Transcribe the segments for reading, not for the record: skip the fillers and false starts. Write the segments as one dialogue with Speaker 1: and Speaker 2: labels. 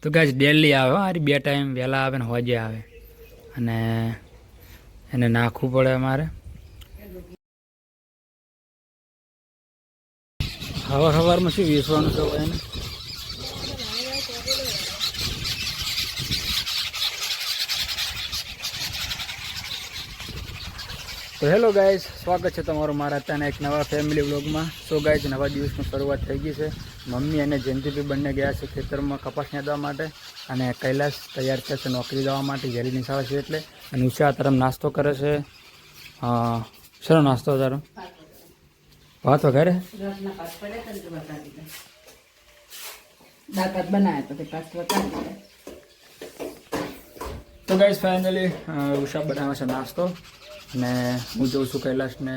Speaker 1: તો guys daily આવે મારી 2 ટાઈમ વહેલા આવે ને હોજે આવે અને એને નાખવું પડે અમારે સવારમાં શું વેચવાનું છે એને તો હેલો ગાઈસ સ્વાગત છે તમારું મારા અત્યારના એક નવા ફેમિલી વ્લોગમાં સો ગાઈસ નવા દિવસની શરૂઆત થઈ ગઈ છે મમ્મી અને જયંતિભાઈ બંને ગયા છે ખેતરમાં કપાસ નાદવા માટે અને કૈલાસ તૈયાર થશે નોકરી જવા માટે ઘેરી નિશાળ છે એટલે અને ઉષા તરફ નાસ્તો કરે છે શેનો નાસ્તો તારો ભાત વગેરે તો ગાઈસ ફાઇનલી ઉષા બનાવે છે નાસ્તો અને હું જોઉં છું કૈલાસને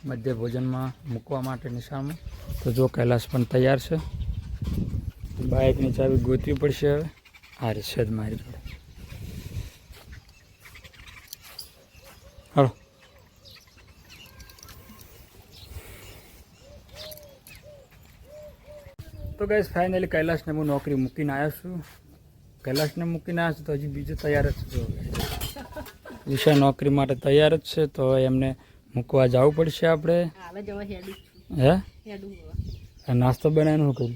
Speaker 1: મધ્ય ભોજનમાં મૂકવા માટે નિશાળમાં તો જો કૈલાસ પણ તૈયાર છે બાઇકની ચાવી ગોતવી પડશે હવે આ રે છે જ મારી જોડે હાલો તો ગાઈસ ફાઇનલી કૈલાસને હું નોકરી મૂકીને આવ્યો છું કૈલાસને મૂકીને આવ્યો છું તો હજી બીજું તૈયાર જ છે ઉષા નોકરી માટે તૈયાર જ છે તો એમને મૂકવા જવું પડશે આપણે હે નાસ્તો બનાવીને શું કર્યું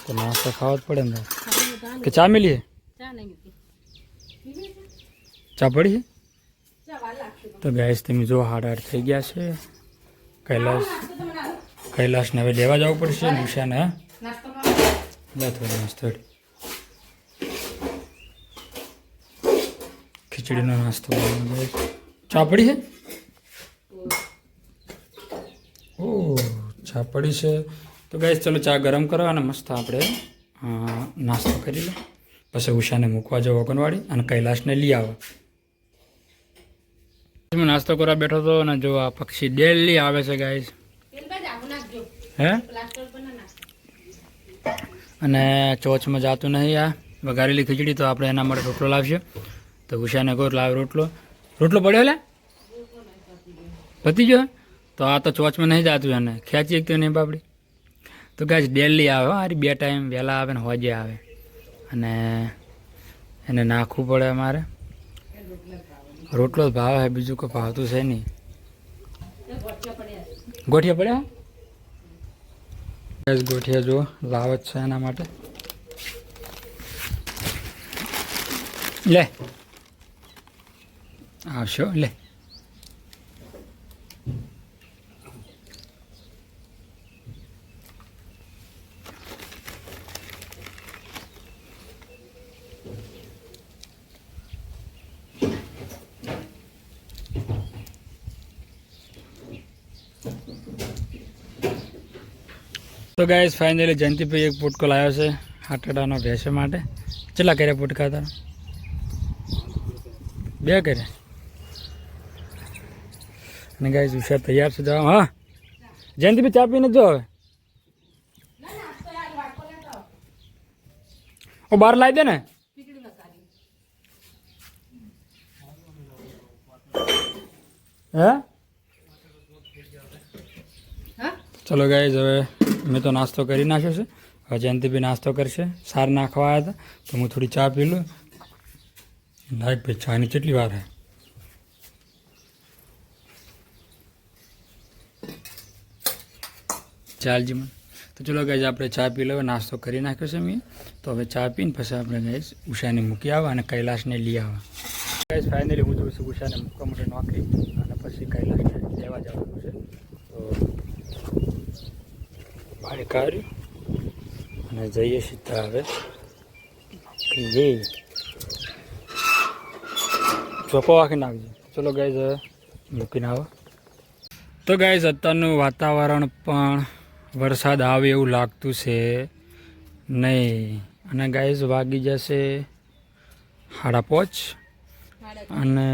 Speaker 1: તો નાસ્તો ખાવો જ પડે ને કે ચા મિલી ચા પડી તો ગેસ તમે જો 8:30 થઈ ગયા છે કૈલાસને હવે લેવા જવું પડશે ને ઉષાને લે થોડો નાસ્તો ખીચડીનો નાસ્તો ચા પડી છે ઓ ચા પડી છે તો ગાઈસ ચલો ચા ગરમ કરો અને મસ્ત આપણે નાસ્તો કરી લો પછી ઉષાને મૂકવા જાવ અંગણવાડી અને કૈલાસને લઈ આવો હું નાસ્તો કરવા બેઠો હતો અને જો આ પક્ષી ડેલી આવે છે ગાઈસ હે અને ચોચમાં જાતું નહીં આ વઘારેલી ખીચડી તો આપણે એના માટે રોટલો લાવશે તો ઉષાને કહો લાવ રોટલો પડ્યો લે પતી ગયો તો આ તો ચોચમાં નહીં જાતું એને ખેંચી એક તો નહીં બાપડી તો ગાઈસ ડેલી આવે મારી 2 ટાઈમ વહેલા આવે ને હોજે આવે અને એને નાખવું પડે અમારે રોટલો જ ભાવે બીજું કોઈ ભાવતું છે નહીં ગોઠિયા પડ્યા ગોઠિયા જો લાવ જ છે એના માટે લે આવશો લે તો ગાઈસ ફાઇનલી જયંતિભાઈ એક પોટકો લાવ્યો છે આટાડાનો ભેંસો માટે કેટલા કર્યા પોટકા તારા 2 કર્યા અને ગાઈસ ઉષા તૈયાર છે જવા હા જયંતિભાઈ ચા પીને જો હવે ઓ બહાર લાવી દે ને હે ચલો ગાઈસ હવે મેં તો નાસ્તો કરી નાખ્યો છે હવે જયંતિભાઈ નાસ્તો કરશે સાર નાખવા આવ્યા હતા તો હું થોડી ચા પી લઉં લાઈક ભાઈ ચાની કેટલી વાર હે ચાલજી મને તો ચલો ગાઈસ આપણે ચા પી લઈએ નાસ્તો કરી નાખ્યો છે મેં તો હવે ચા પીને પછી આપણે ગાઈસ ઉષાને મૂકી આવવા અને કૈલાસને લઈ આવવા ગાઈસ ફાઇનલી હું જોઈશું ઉષાને મૂકવા માટે નોકરી અને પછી કૈલાસને લેવા જવાનું છે તો ભાઈ કાઢ્યું અને જઈએ સીધા હવે જઈ ચોપો વાંખીને આવજો ચલો ગાઈસ હવે મૂકીને આવો તો ગાઈસ અત્યારનું વાતાવરણ પણ વરસાદ આવે એવું લાગતું છે નહીં અને ગાઈસ વાગી જશે 5:30 અને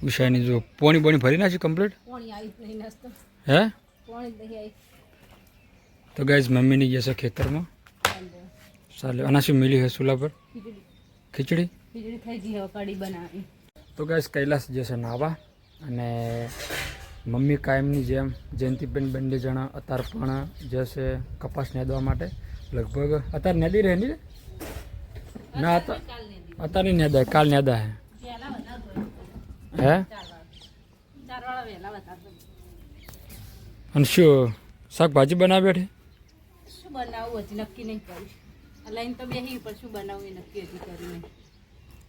Speaker 1: ઉષાની જો પોણી ભરી નાખી કમ્પ્લીટ હે તો ગાઈસ મમ્મીની જશે ખેતરમાં ચાલે આના શું મિલી હે ચૂલા પર ખીચડી તો ગાઈસ કૈલાસ જશે નાવા અને મમ્મી કાયમની જેમ જયંતિબેન બંને જણા અત્યારે પણ જશે કપાસ નેદવા માટે. લગભગ અત્યારે નેદી રહે ને ના અત્યારે નહીં નેદાય, કાલ નેદા હે અને શું શાકભાજી બનાવી બેઠી?
Speaker 2: શું બનાવવું હજી નક્કી નહીં કર્યું. લાઈન તો બેહી પણ શું બનાવવું એ નક્કી હજી કર્યું નહીં.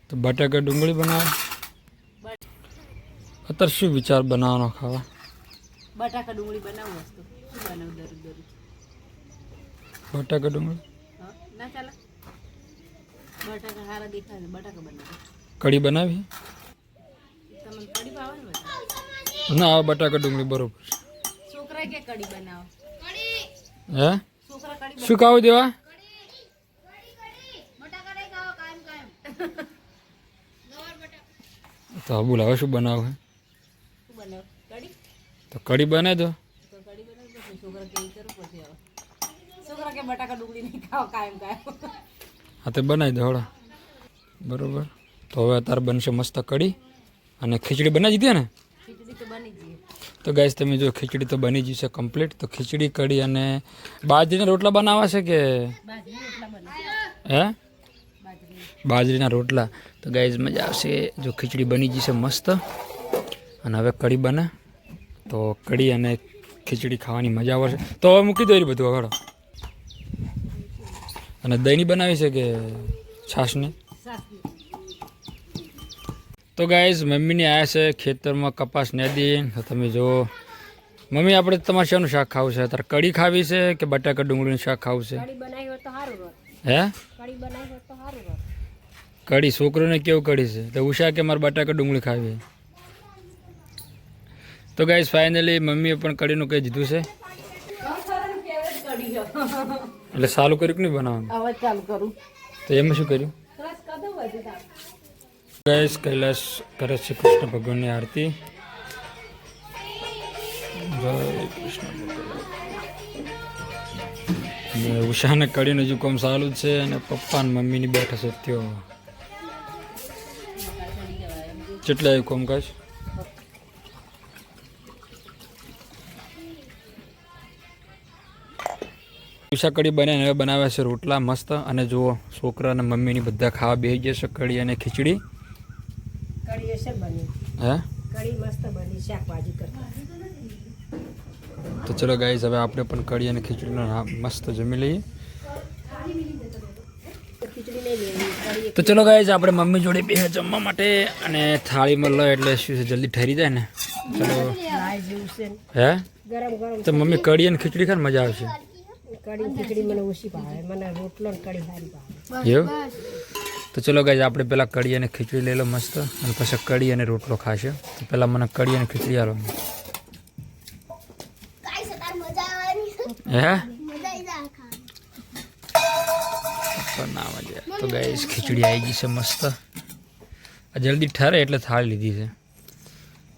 Speaker 1: તો બટાકા ડુંગળી બનાવે. અત્યારે શું વિચાર બનાવવાનો ખાવા?
Speaker 2: બટાકા ડુંગળી બનાવવું વસ્તુ શું બનાવું દરરોજ
Speaker 1: બટાકા ડુંગળી
Speaker 2: હા ના ચાલે. બટાકા સારા દેખાય છે, બટાકા બનાવે.
Speaker 1: કઢી બનાવી?
Speaker 2: તમને કઢી ભાવે ને બધા?
Speaker 1: ના આ બટાકા ડુંગળી બરોબર છે.
Speaker 2: છોકરા કે કઢી બનાવો?
Speaker 1: હે
Speaker 2: છોકરા કઢી
Speaker 1: શું ખાવું દેવા?
Speaker 2: બટાકા નહીં ખાઓ કાયમ કાયમ.
Speaker 1: તો બોલ હવે શું બનાવું?
Speaker 2: શું બનાવ? કઢી
Speaker 1: તો કઢી બનાવી દો.
Speaker 2: તો કઢી બનાવી દો. છોકરા કે ઈ કરવું પડશે હવે. છોકરા કે બટાકા ડુંગળી નહીં ખાઓ કાયમ કાયમ.
Speaker 1: હા તે બનાવી દો હળો. બરોબર. તો હવે અત્યારે બનશે મસ્ત કઢી અને ખીચડી બનાવી દીધી ને?
Speaker 2: ખીચડી તો બની ગઈ.
Speaker 1: તો ગાઈસ તમે જો ખીચડી તો બની જશે કમ્પ્લીટ. તો ખીચડી કઢી અને બાજરીના રોટલા બનાવવા છે કે
Speaker 2: બાજરી રોટલા બને.
Speaker 1: હે
Speaker 2: બાજરી
Speaker 1: બાજરીના રોટલા? તો ગાઈસ મજા આવશે. જો ખીચડી બની જશે મસ્ત અને હવે કઢી બને તો કઢી અને ખીચડી ખાવાની મજા આવશે. તો હવે મૂકી દો એ બધું આગળ. અને દહીંની બનાવી છે કે છાશની?
Speaker 2: સાસની.
Speaker 1: તો ગાઈઝ મમ્મીને આવ્યા છે ખેતરમાં કપાસ નેદી. તો તમે જુઓ મમ્મી આપણે તમારે શાનું શાક ખાવું છે અત્યારે? કઢી ખાવી છે કે બટાકા ડુંગળીનું શાક ખાવું છે?
Speaker 2: કઢી બનાવી હોય તો સારું રોટ.
Speaker 1: હે
Speaker 2: કઢી બનાવી હોય તો સારું રોટ.
Speaker 1: કઢી છોકરોને કેવું કઢી છે? તો ઉષા કે મારે બટાકા ડુંગળી ખાવી. તો ગાઈઝ ફાઇનલી મમ્મીએ પણ કઢીનું કહી દીધું છે. એટલે સારું કર્યું કે નહીં બનાવવાનું?
Speaker 2: હવે ચાલુ કરું.
Speaker 1: તો એમાં શું કર્યું? ગાઈઝ કૈલાશ કરે છે કૃષ્ણ ભગવાનની આરતી. જય કૃષ્ણ ભગવાન. ઉષાને કઢીનું હજુ કામ ચાલુ જ છે અને પપ્પા ને મમ્મીની બેઠા છે ત્યો. કેટલા આવ્યું કામકાજ? ઉષા કઢી બનાવીને હવે બનાવ્યા છે રોટલા મસ્ત. અને જુઓ છોકરા અને મમ્મીની બધા ખાવા બેસી જશે કઢી અને ખીચડી.
Speaker 2: કઢી હશે બની.
Speaker 1: હે
Speaker 2: કઢી મસ્ત બની શાકભાજી કરતા.
Speaker 1: તો ચલો ગાઈઝ હવે આપણે પણ કઢી અને ખીચડીનો મસ્ત જમી લઈએ.
Speaker 2: ખીચડી નહીં લેવી કઢી.
Speaker 1: તો ચલો ગાઈઝ આપણે મમ્મી જોડે બે જમવા માટે અને થાળીમાં લો એટલે શું છે જલ્દી ઠરી જાય ને. ચલો
Speaker 2: લાય જેવું છે ને.
Speaker 1: હે
Speaker 2: ગરમ ગરમ.
Speaker 1: તો મમ્મી કઢી અને ખીચડી ખાને મજા આવશે.
Speaker 2: કઢી ખીચડી મને ઓછી ભાવે. મને રોટલો ને કઢી સારી ભાવે.
Speaker 1: એવું? તો ચલો ગાઈઝ આપણે પહેલાં કઢી અને ખીચડી લઈ લો મસ્ત અને પછી કઢી અને રોટલો ખાશે. તો પહેલાં મને કઢી અને ખીચડી આલો. હે પણ ના મજા. તો ગાઈઝ ખીચડી આવી ગઈ છે મસ્ત. આ જલ્દી ઠરે એટલે થાળી લીધી છે.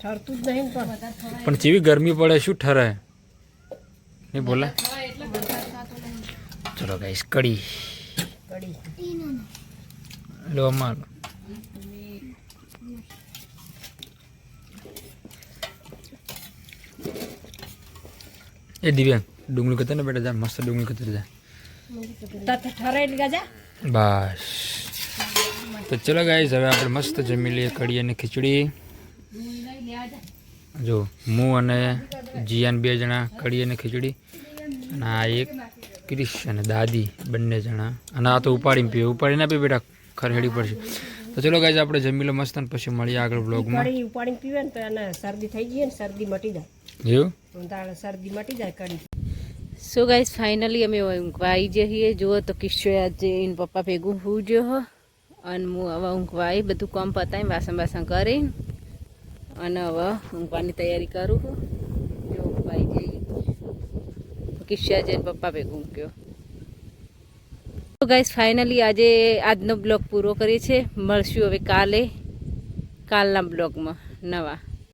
Speaker 2: ઠરતું જ નહીં
Speaker 1: પણ જેવી ગરમી પડે શું ઠરે નહીં બોલે. ચલો ગાઈઝ કઢી લો અમારો. એ દિવ્યાંગ ડુંગળી કતર ને બેટા જા મસ્ત ડુંગળી કતર જા.
Speaker 2: ઠરાઈ ગયા.
Speaker 1: બસ તો ચલો ગાઈઝ હવે આપણે મસ્ત જમી લઈએ કઢી અને ખીચડી. જો હું અને જીયાન બે જણા કઢી અને ખીચડી અને આ એક ક્રિશ અને દાદી બંને જણા. અને આ તો ઉપાડીને પીએ. ઉપાડીને પીએ બેટા ખરેડી પડશે. તો ચલો ગાઈઝ આપણે જમી લો મસ્ત અને પછી મળીએ આગળ બ્લોગમાં.
Speaker 2: કઢી ઉપાડીને પીવે ને તો એને શરદી થઈ ગઈ ને શરદી મટી જાય.
Speaker 1: એવું
Speaker 2: શરદી મટી જાય કઢી. સો ગાઈઝ ફાઇનલી અમે ઊંઘવા આવી જઈએ. જુઓ તો કિસ્સો આજે એને પપ્પા ભેગું હું જો હો અને હું હવે ઊંઘવા આવી બધું કામ પતાવી વાસણ બાસણ કરી અને હવે ઊંઘવાની તૈયારી કરું છું. જો ઊંઘવા આવી જઈએ તો કિસ્સો આજે એને પપ્પા ભેગું ઊંઘ્યો. તો ગાઈઝ ફાઇનલી આજે આજનો બ્લોગ પૂરો કરીએ છીએ. મળશું હવે કાલના બ્લોગમાં નવા.